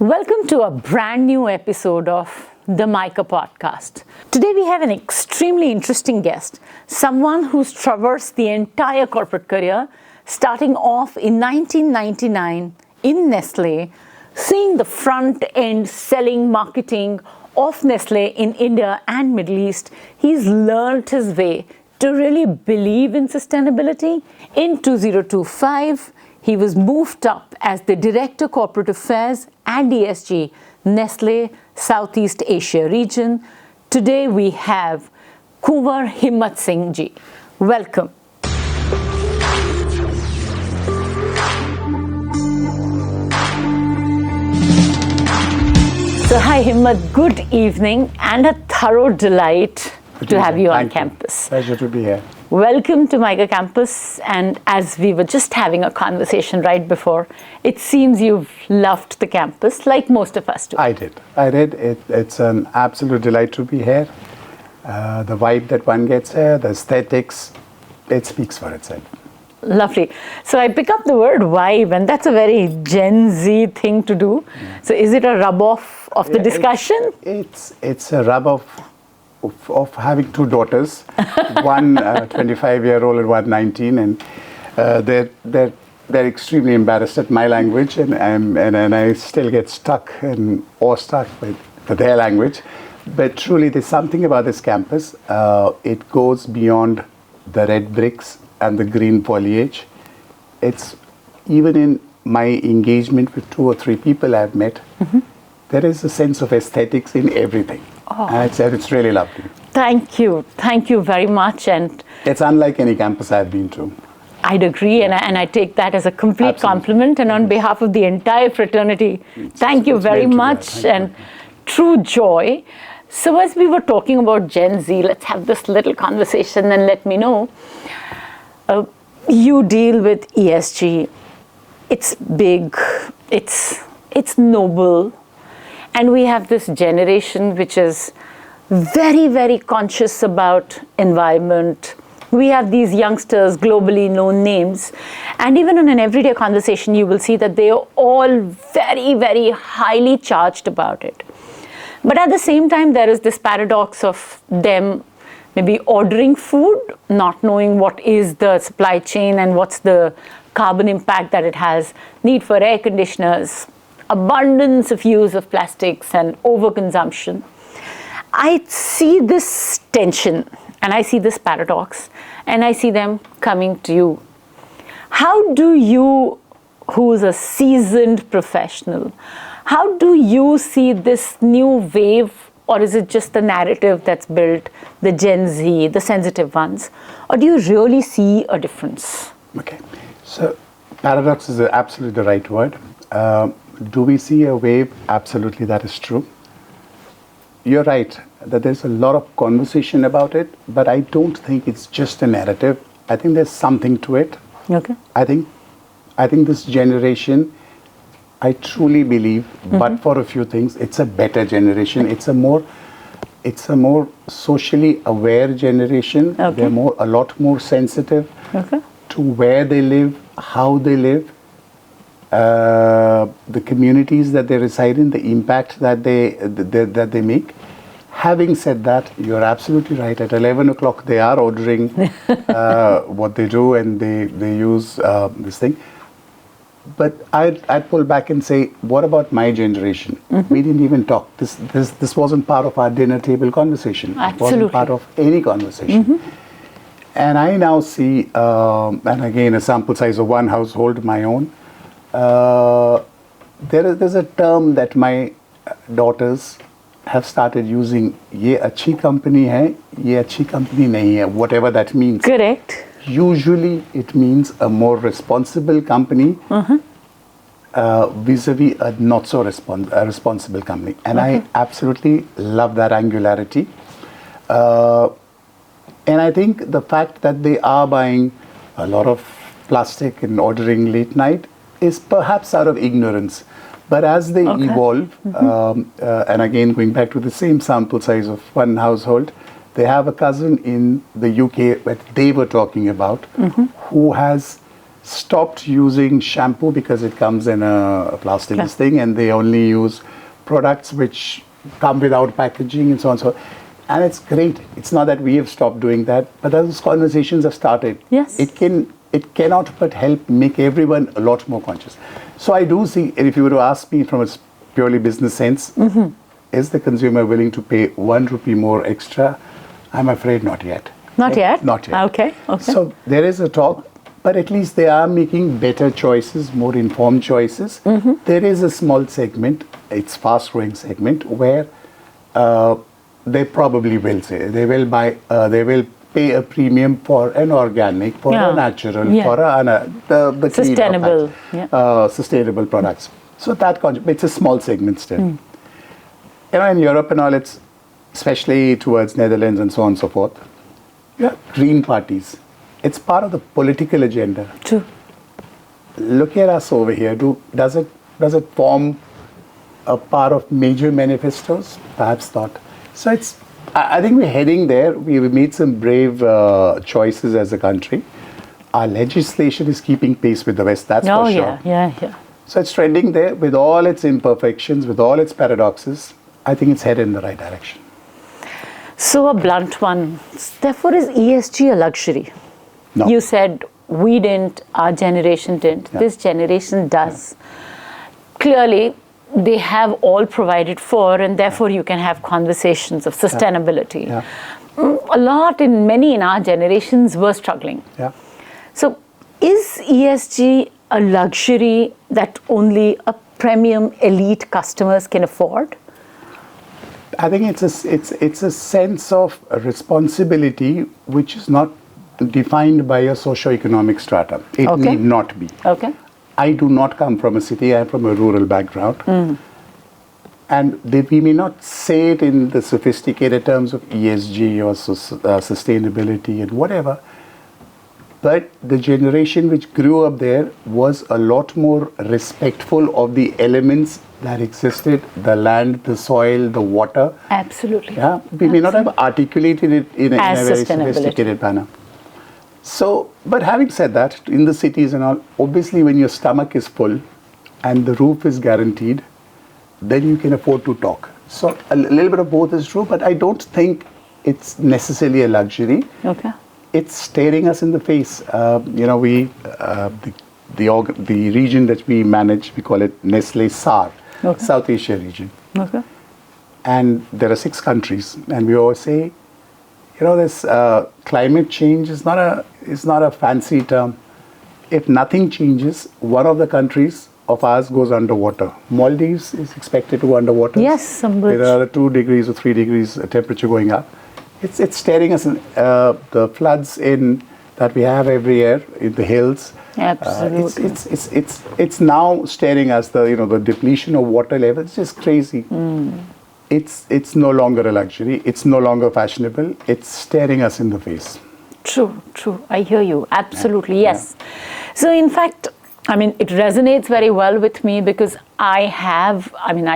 Welcome to a brand new episode of the MICA podcast. Today we have an extremely interesting guest, someone who's traversed the entire corporate career, starting off in 1999 in Nestle, seeing the front end selling marketing of Nestle in India and Middle East. He's learned his way to really believe in sustainability. In 2025, he was moved up as the Director Corporate Affairs and ESG, Nestle Southeast Asia region. Today we have Kunwar Himmat Singh ji. Welcome. So hi Himmat, good evening and a thorough delight to have you on campus. Pleasure to be here. Welcome to MICA campus, and as we were just having a conversation right before, it seems you've loved the campus like most of us do. I did. It's an absolute delight to be here. The vibe that one gets here, the aesthetics, it speaks for itself. Lovely. So I pick up the word vibe, and that's a very Gen Z thing to do. So is it a rub-off of the discussion? It's a rub-off of having two daughters, one 25-year-old and one 19, and they're extremely embarrassed at my language, and I still get stuck and awestruck with their language. But truly, there's something about this campus. It goes beyond the red bricks and the green foliage. It's even in my engagement with 2 or 3 people I've met. There is a sense of aesthetics in everything. And it's really lovely. Thank you very much. And it's unlike any campus I've been to. I'd agree, and I take that as a complete compliment. And on behalf of the entire fraternity, thank you very much, and true joy. So as we were talking about Gen Z, let's have this little conversation and let me know. You deal with ESG. It's big, it's noble. And we have this generation which is very, very conscious about environment. We have these youngsters, globally known names. And even in an everyday conversation, you will see that they are all very, very highly charged about it. But at the same time, there is this paradox of them maybe ordering food, not knowing what is the supply chain and what's the carbon impact that it has, need for air conditioners, abundance of use of plastics and overconsumption. I see this tension and I see this paradox and I see them coming to you. How do you, who's a seasoned professional, how do you see this new wave, or is it just the narrative that's built, the Gen Z, the sensitive ones, or do you really see a difference? Okay, so paradox is absolutely the right word. Do we see a wave? Absolutely, that is true. You're right that there's a lot of conversation about it, but I don't think it's just a narrative. I think there's something to it. Okay. I think this generation, I truly believe, but for a few things, it's a better generation. It's a more socially aware generation. Okay. They're a lot more sensitive to where they live, how they live. The communities that they reside in, the impact that they make. Having said that, you're absolutely right. At 11 o'clock, they are ordering what they do, and they use this thing. But I'd pull back and say, what about my generation? We didn't even talk. This wasn't part of our dinner table conversation. Absolutely. It wasn't part of any conversation. And I now see, and again, a sample size of one household, my own. There's a term that my daughters have started using. ये अच्छी company है, ये अच्छी company नहीं है, whatever that means. Correct. Usually it means a more responsible company vis-a-vis a not so responsible company. And I absolutely love that angularity. And I think the fact that they are buying a lot of plastic and ordering late night is perhaps out of ignorance. But as they evolve, and again going back to the same sample size of one household, they have a cousin in the UK that they were talking about who has stopped using shampoo because it comes in a plastic thing, and they only use products which come without packaging and so on and so on. And it's great. It's not that we have stopped doing that, but those conversations have started. Yes. It cannot but help make everyone a lot more conscious. So I do see, if you were to ask me from a purely business sense, is the consumer willing to pay 1 rupee more extra? I'm afraid not yet. Not yet? Not yet. Okay. So there is a talk, but at least they are making better choices, more informed choices. There is a small segment, it's fast-growing segment, where they probably will say, they will buy, they will pay a premium for an organic, for a natural, for the sustainable, sustainable products. So that it's a small segment still. You know, in Europe and all, it's especially towards Netherlands and so on and so forth. Yeah, green parties. It's part of the political agenda. True. Look at us over here. Does it form a part of major manifestos? Perhaps not. So I think we're heading there. We've made some brave choices as a country. Our legislation is keeping pace with the West, that's for sure. Yeah. So it's trending there with all its imperfections, with all its paradoxes. I think it's headed in the right direction. So a blunt one. Therefore, is ESG a luxury? No. You said we didn't, our generation didn't. Yeah. This generation does. Clearly, they have all provided for, and therefore you can have conversations of sustainability. Many in our generations were struggling. So is ESG a luxury that only a premium elite customers can afford? I think it's a sense of responsibility which is not defined by a socio-economic strata. It need not be. Okay. I do not come from a city, I'm from a rural background. And we may not say it in the sophisticated terms of ESG or sustainability and whatever, but the generation which grew up there was a lot more respectful of the elements that existed, the land, the soil, the water. Absolutely. Yeah, we may not have articulated it in a very sophisticated manner. So, but having said that, in the cities and all, obviously when your stomach is full and the roof is guaranteed, then you can afford to talk. So a little bit of both is true, but I don't think it's necessarily a luxury. Okay. It's staring us in the face. You know, the region that we manage, we call it Nestle SAR, South Asia region. Okay. And there are 6 countries, and we always say, you know, this climate change is not a fancy term. If nothing changes, one of the countries of ours goes underwater. Maldives is expected to go underwater. Yes, there are 2 degrees or 3 degrees temperature going up. It's staring us in the floods that we have every year in the hills. Absolutely. It's now staring us the depletion of water levels. It's just crazy. It's no longer a luxury. It's no longer fashionable. It's staring us in the face. True. I hear you. Absolutely, yes. So in fact, I mean, it resonates very well with me because I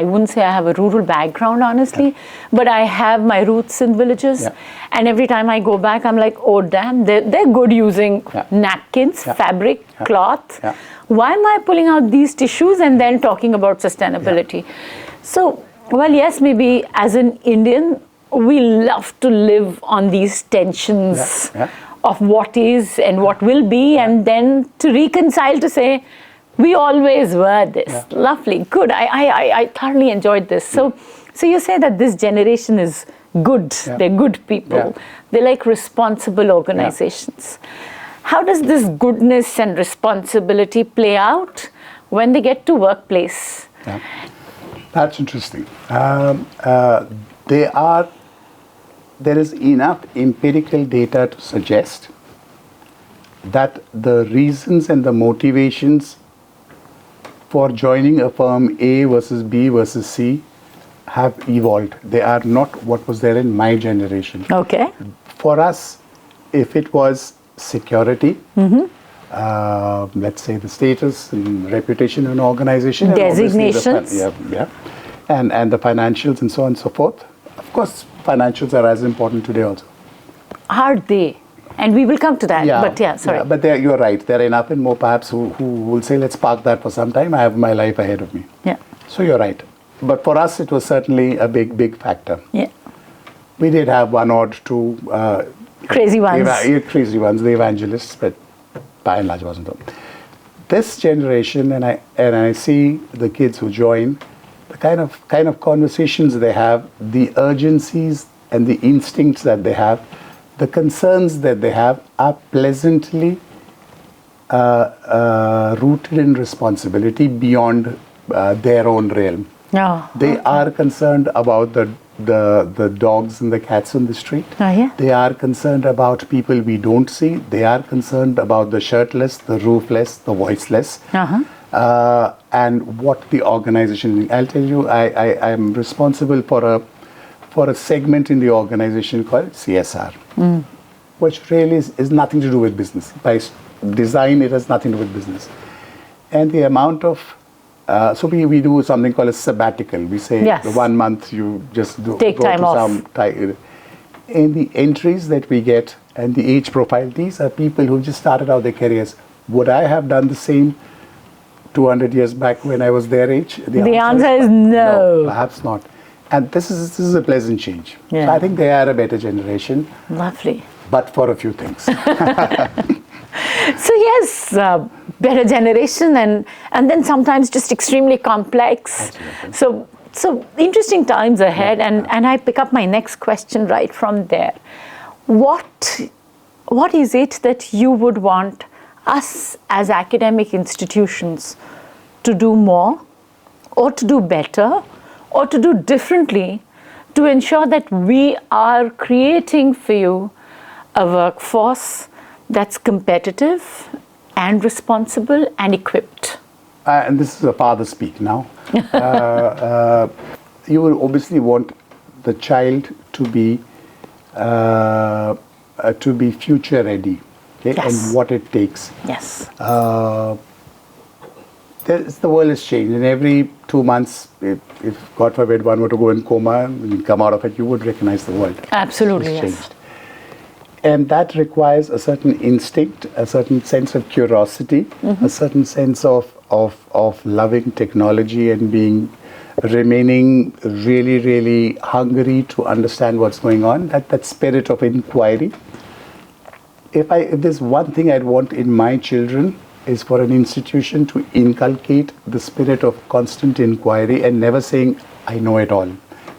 wouldn't say I have a rural background, honestly, but I have my roots in villages. And every time I go back, I'm like, oh, damn, they're good using napkins, fabric, cloth. Why am I pulling out these tissues and then talking about sustainability? So, well, yes, maybe as an Indian, we love to live on these tensions of what is and what will be, and then to reconcile to say, we always were this. Lovely, good. I thoroughly enjoyed this. So you say that this generation is good. They're good people. They're like responsible organizations. How does this goodness and responsibility play out when they get to workplace? That's interesting. There is enough empirical data to suggest that the reasons and the motivations for joining a firm A versus B versus C have evolved. They are not what was there in my generation. Okay. For us, if it was security, let's say the status and reputation of an organization, designations, and the financials and so on and so forth. Of course, financials are as important today also. Are they? And we will come to that. But sorry. Yeah, but you're right. There are enough and more perhaps who will say, let's park that for some time. I have my life ahead of me. Yeah. So you're right. But for us, it was certainly a big, big factor. Yeah. We did have one or two crazy ones. Crazy ones, the evangelists, but by and large wasn't them. This generation, and I see the kids who join, the kind of conversations they have, the urgencies and the instincts that they have, the concerns that they have are pleasantly rooted in responsibility beyond their own realm. Oh, They are concerned about the dogs and the cats on the street. Oh, yeah. They are concerned about people we don't see. They are concerned about the shirtless, the roofless, the voiceless. And what the organization. I'll tell you, I am responsible for a segment in the organization called CSR, which really is nothing to do with business. By design, it has nothing to do with business. And the amount of so we do something called a sabbatical. We say Yes. the 1 month you just Take go time to off. some time. And the entries that we get and the age profile, these are people who just started out their careers. Would I have done the same 200 years back when I was their age? The answer is no. Perhaps not. And this is a pleasant change. Yeah. So I think they are a better generation, Lovely. but for a few things. So yes, better generation and then sometimes just extremely complex. Absolutely. So interesting times ahead, and I pick up my next question right from there. What is it that you would want us as academic institutions to do more, or to do better, or to do differently to ensure that we are creating for you a workforce that's competitive and responsible and equipped? And this is a father speak now. You will obviously want the child to be future ready, okay? Yes. And what it takes. Yes. The world has changed, and every 2 months, if God forbid one were to go in coma and come out of it, you would recognize the world. Absolutely, It's yes. changed. And that requires a certain instinct, a certain sense of curiosity, a certain sense of loving technology and remaining really, really hungry to understand what's going on. That spirit of inquiry. If there's one thing I'd want in my children, is for an institution to inculcate the spirit of constant inquiry and never saying, I know it all.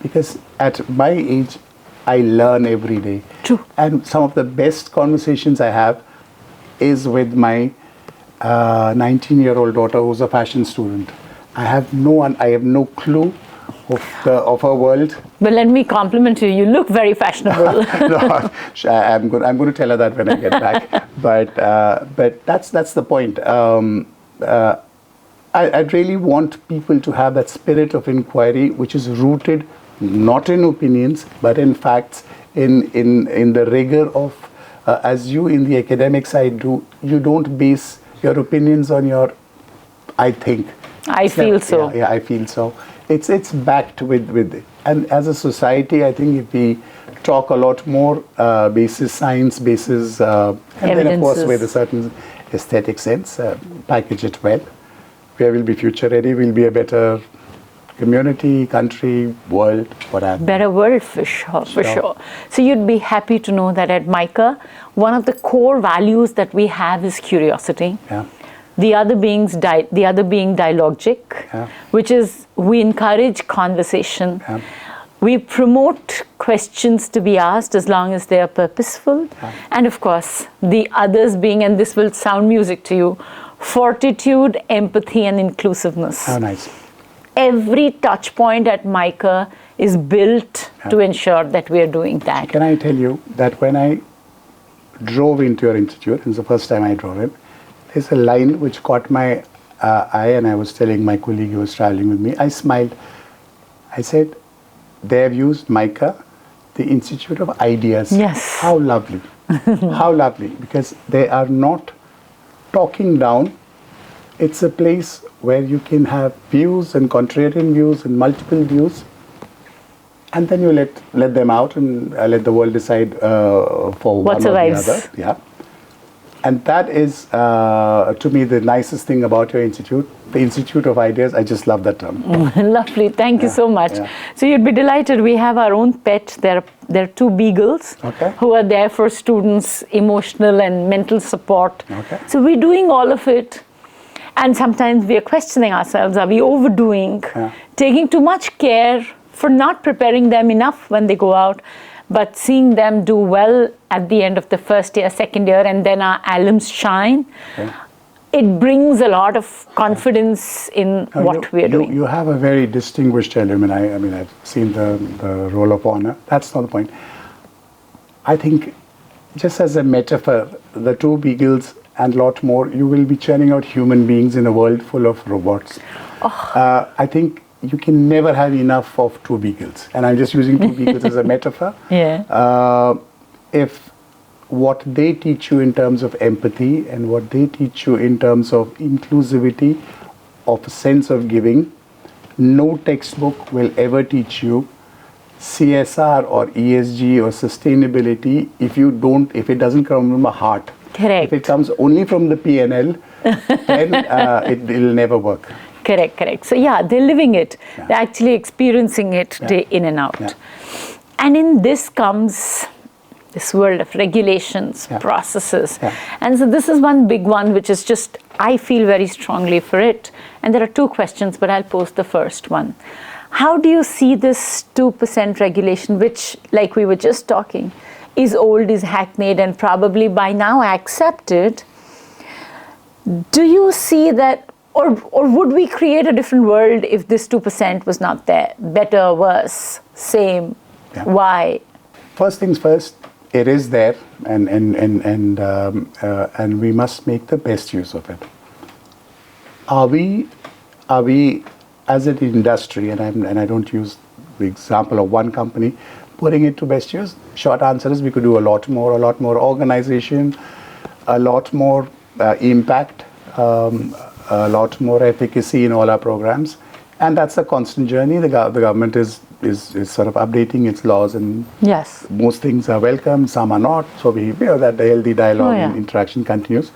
Because at my age, I learn every day. True. And some of the best conversations I have is with my 19-year-old daughter who's a fashion student. I have no clue of her world. But let me compliment you. You look very fashionable. No, I'm going to tell her that when I get back. But that's the point. I'd really want people to have that spirit of inquiry, which is rooted not in opinions, but in facts, in the rigor of, as you in the academic side do, you don't base your opinions on your, I think. I feel so. Yeah, I feel so. It's backed with, and as a society, I think if we talk a lot more basis science, basis, and then of course with a certain aesthetic sense, package it well, where we'll be future ready, we'll be a better community, country, world, whatever. Better world for sure, for sure. So you'd be happy to know that at MICA, one of the core values that we have is curiosity. Yeah. The other being dialogic, Yeah. which is we encourage conversation. Yeah. We promote questions to be asked as long as they are purposeful. Yeah. And of course, the others being, and this will sound music to you, fortitude, empathy, and inclusiveness. Oh, nice. Every touch point at MICA is built to ensure that we are doing that. Can I tell you that when I drove into your institute, it was the first time I drove in, there's a line which caught my eye, and I was telling my colleague who was traveling with me, I smiled. I said, they have used MICA, the Institute of Ideas. Yes. How lovely. How lovely. Because they are not talking down. It's a place where you can have views and contrarian views and multiple views and then you let them out and let the world decide for what one survives. or the other. Yeah. And that is, to me, the nicest thing about your institute, the Institute of Ideas. I just love that term. Lovely. Thank you so much. Yeah. So you'd be delighted. We have our own pet. There are two beagles who are there for students' emotional and mental support. Okay. So we're doing all of it. And sometimes we are questioning ourselves. Are we overdoing, taking too much care for not preparing them enough when they go out? But seeing them do well at the end of the first year, second year, and then our alums shine, it brings a lot of confidence in what we are doing. You have a very distinguished alum, and I mean, I've seen the roll of honor. That's not the point. I think, just as a metaphor, the two beagles and a lot more, you will be churning out human beings in a world full of robots. I think you can never have enough of two beagles. And I'm just using two beagles as a metaphor. Yeah. If what they teach you in terms of empathy and what they teach you in terms of inclusivity, of a sense of giving, no textbook will ever teach you CSR or ESG or sustainability if it doesn't come from a heart. Correct. If it comes only from the P&L, then it will never work. Correct. So yeah, they're living it. Yeah. They're actually experiencing it day in and out. Yeah. And in this comes this world of regulations, processes. Yeah. And so this is one big one, which is just, I feel very strongly for it. And there are two questions, but I'll pose the first one. How do you see this 2% regulation, which, like we were just talking, is old, is hackneyed, and probably by now accepted? Do you see that, or would we create a different world if this 2% was not there? Better, worse, same? Yeah. Why? First things first, it is there, and we must make the best use of it. Are we as an industry, and I don't use the example of one company, putting it to best use? Short answer is we could do a lot more organization, a lot more impact, a lot more efficacy in all our programs, and that's a constant journey. The government is sort of updating its laws, and Yes. most things are welcome, some are not. So we that the healthy dialogue and interaction continues.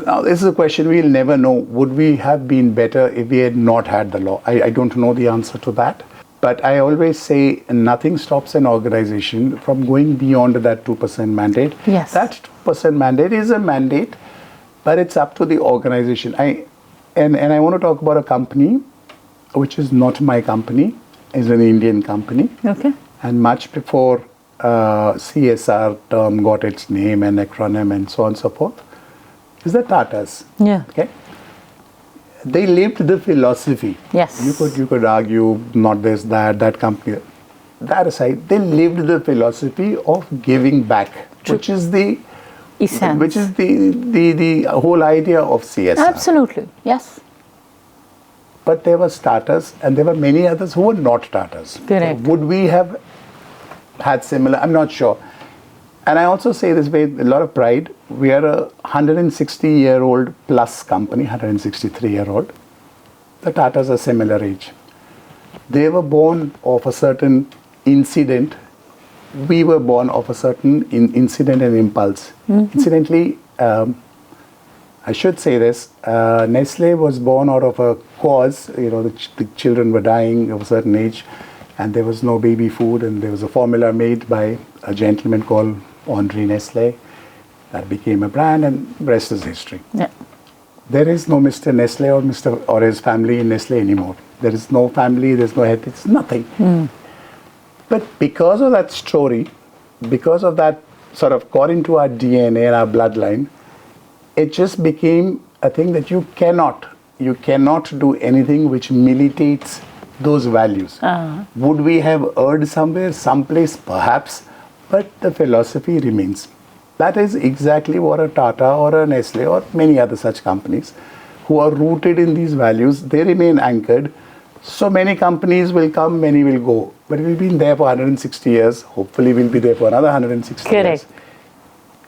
Now this is a question we'll never know. Would we have been better if we had not had the law? I don't know the answer to that. But I always say nothing stops an organization from going beyond that 2% mandate. Yes. That 2% mandate is a mandate, but it's up to the organization. And I want to talk about a company which is not my company, is an Indian company. Okay. And much before CSR term got its name and acronym and so on and so forth, is the Tatas. Yeah. Okay. They lived the philosophy. Yes. You could argue not this, that company. That aside, they lived the philosophy of giving back, which is the Essence. which is the whole idea of CSR. Absolutely. Yes. But there were starters, and there were many others who were not starters. Correct. Would we have had similar? I'm not sure. And I also say this with a lot of pride. We are a 160-year-old plus company, 163-year-old. The Tatas are similar age. They were born of a certain incident. We were born of a certain incident and impulse. Incidentally, I should say this, Nestle was born out of a cause. The children were dying of a certain age, and there was no baby food, and there was a formula made by a gentleman called Henri Nestle that became a brand, and the rest is history. Yeah. There is no Mr. Nestle or his family in Nestle anymore. There is no family, there's no head, it's nothing. But because of that story, because of that sort of got into our DNA and our bloodline, it just became a thing that you cannot do anything which militates those values. Would we have erred somewhere, someplace, perhaps, but the philosophy remains. That is exactly what a Tata or a Nestle or many other such companies who are rooted in these values, they remain anchored. So many companies will come, many will go. But we've been there for 160 years. Hopefully we'll be there for another 160 years. Correct.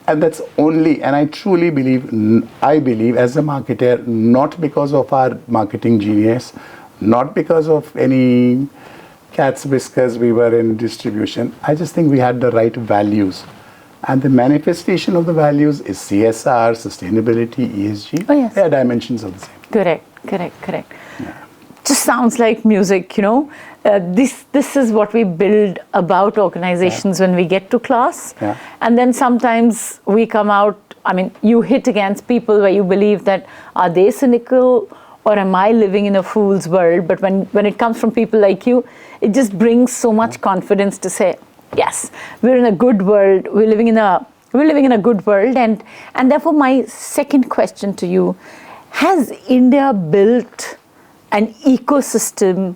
And that's only, and I truly believe, as a marketer, not because of our marketing genius, not because of any cat's whiskers we were in distribution. I just think we had the right values. And the manifestation of the values is CSR, sustainability, ESG. Oh, yes. They are dimensions of the same. Correct. Just sounds like music, this is what we build about organizations when we get to class. Yeah. And then sometimes we come out, you hit against people where you believe that, are they cynical or am I living in a fool's world? But when it comes from people like you, it just brings so much confidence to say, yes, we're in a good world, we're living in a good world. And therefore my second question to you, has India built an ecosystem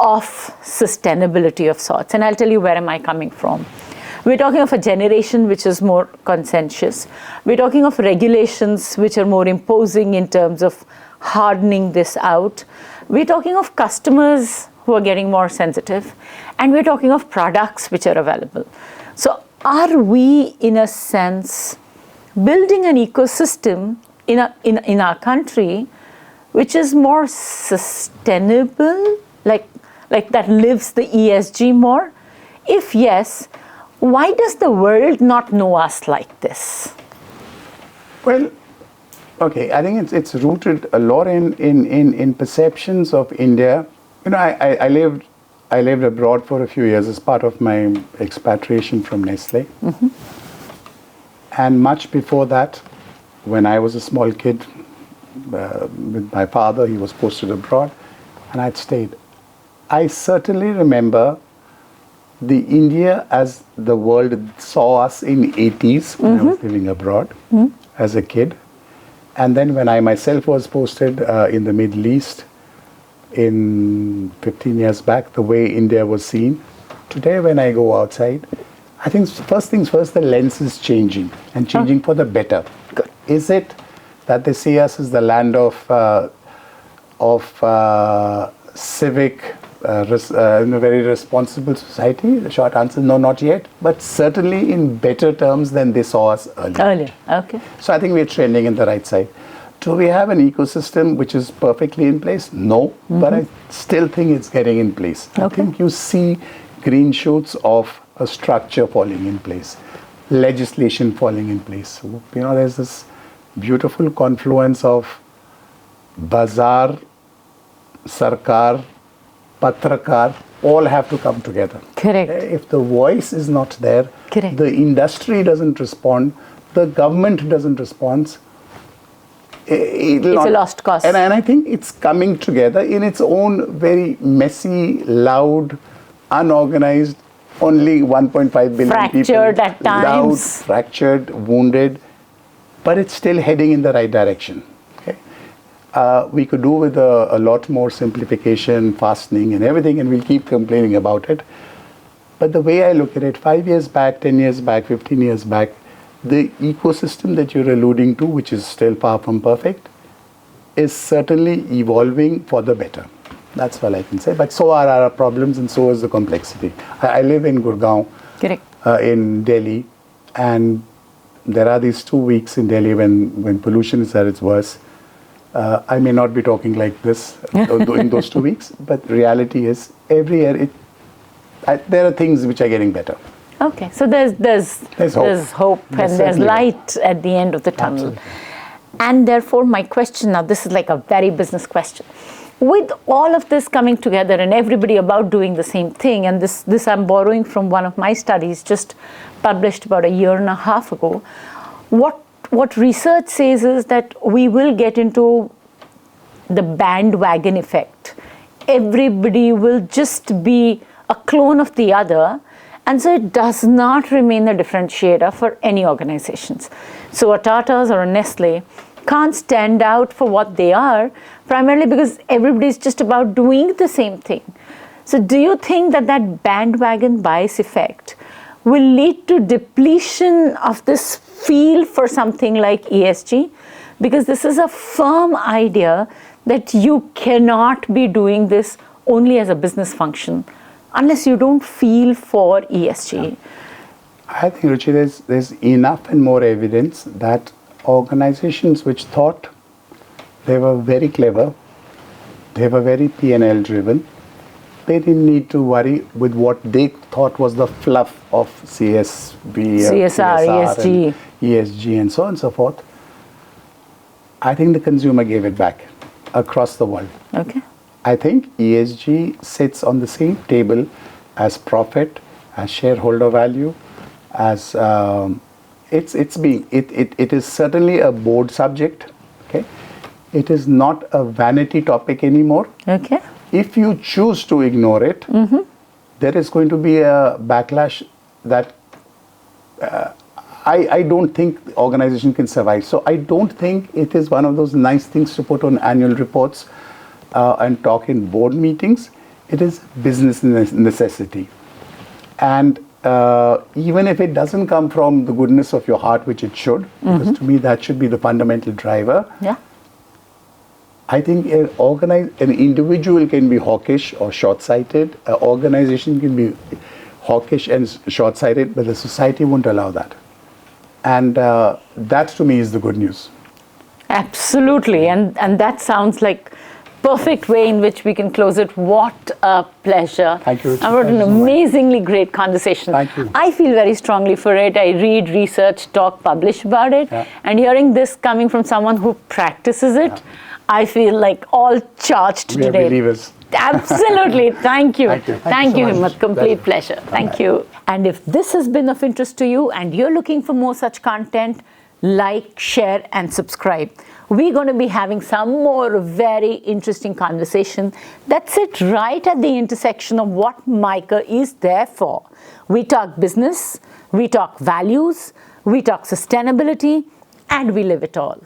of sustainability of sorts? And I'll tell you where am I coming from. We're talking of a generation which is more conscientious. We're talking of regulations which are more imposing in terms of hardening this out. We're talking of customers who are getting more sensitive. And we're talking of products which are available. So are we, in a sense, building an ecosystem in our country which is more sustainable, like that lives the ESG more? If yes, why does the world not know us like this? Well, okay, I think it's rooted a lot in perceptions of India. I lived abroad for a few years as part of my expatriation from Nestle. Mm-hmm. And much before that, when I was a small kid with my father, he was posted abroad, and I'd stayed. I certainly remember the India as the world saw us in 80s when I was living abroad as a kid. And then when I myself was posted in the Middle East in 15 years back, the way India was seen. Today when I go outside, I think first things first, the lens is changing and changing for the better. Good. Is it that they see us as the land of civic, in a very responsible society? The short answer, no, not yet, but certainly in better terms than they saw us earlier. Okay. So I think we're trending in the right side. Do we have an ecosystem which is perfectly in place? No, but I still think it's getting in place. Okay. I think you see green shoots of a structure falling in place, legislation falling in place. There's this beautiful confluence of bazaar, sarkar, patrakar, all have to come together. Correct. If the voice is not there, Correct. the industry doesn't respond, the government doesn't respond, it's a lost cause. And I think it's coming together in its own very messy, loud, unorganized, only 1.5 billion fractured people. At times. Loud, fractured, wounded, but it's still heading in the right direction. Okay? We could do with a lot more simplification, fastening and everything, and we'll keep complaining about it. But the way I look at it, 5 years back, 10 years back, 15 years back, the ecosystem that you're alluding to, which is still far from perfect, is certainly evolving for the better. That's all I can say. But so are our problems and so is the complexity. I live in Gurgaon, in Delhi, and there are these 2 weeks in Delhi when pollution is at its worst. I may not be talking like this in those 2 weeks, but reality is every year there are things which are getting better. Okay, so there's hope and there's light at the end of the tunnel. Absolutely. And therefore my question now, this is like a very business question. With all of this coming together and everybody about doing the same thing, and this I'm borrowing from one of my studies just published about a year and a half ago, what research says is that we will get into the bandwagon effect. Everybody will just be a clone of the other, and so it does not remain a differentiator for any organizations. So a Tata's or a Nestle can't stand out for what they are, primarily because everybody's just about doing the same thing. So do you think that bandwagon bias effect will lead to depletion of this feel for something like ESG? Because this is a firm idea that you cannot be doing this only as a business function unless you don't feel for ESG. Yeah. I think, Ruchi, there's enough and more evidence that organizations which thought they were very clever, they were very P&L driven, they didn't need to worry with what they thought was the fluff of CSR, ESG. and ESG and so on and so forth. I think the consumer gave it back across the world. Okay. I think ESG sits on the same table as profit, as shareholder value, as it is certainly a board subject. Okay, it is not a vanity topic anymore. Okay. If you choose to ignore it, there is going to be a backlash that I don't think the organization can survive. So I don't think it is one of those nice things to put on annual reports and talk in board meetings. It is business necessity. And even if it doesn't come from the goodness of your heart, which it should, because to me that should be the fundamental driver. Yeah. I think an individual can be hawkish or short-sighted. An organization can be hawkish and short-sighted, but the society won't allow that. And that to me is the good news. Absolutely. And that sounds like perfect way in which we can close it. What a pleasure. Thank you, Ruchi. And what an amazingly great conversation. Thank you. I feel very strongly for it. I read, research, talk, publish about it. Yeah. And hearing this coming from someone who practices it, I feel like all charged We are today. believers. Absolutely. Thank you. Thank you. Thank you, so much. Himmat. Complete pleasure. Thank you. And if this has been of interest to you and you're looking for more such content, like, share, and subscribe. We're going to be having some more very interesting conversation that sit right at the intersection of what MICA is there for. We talk business, we talk values, we talk sustainability, and we live it all.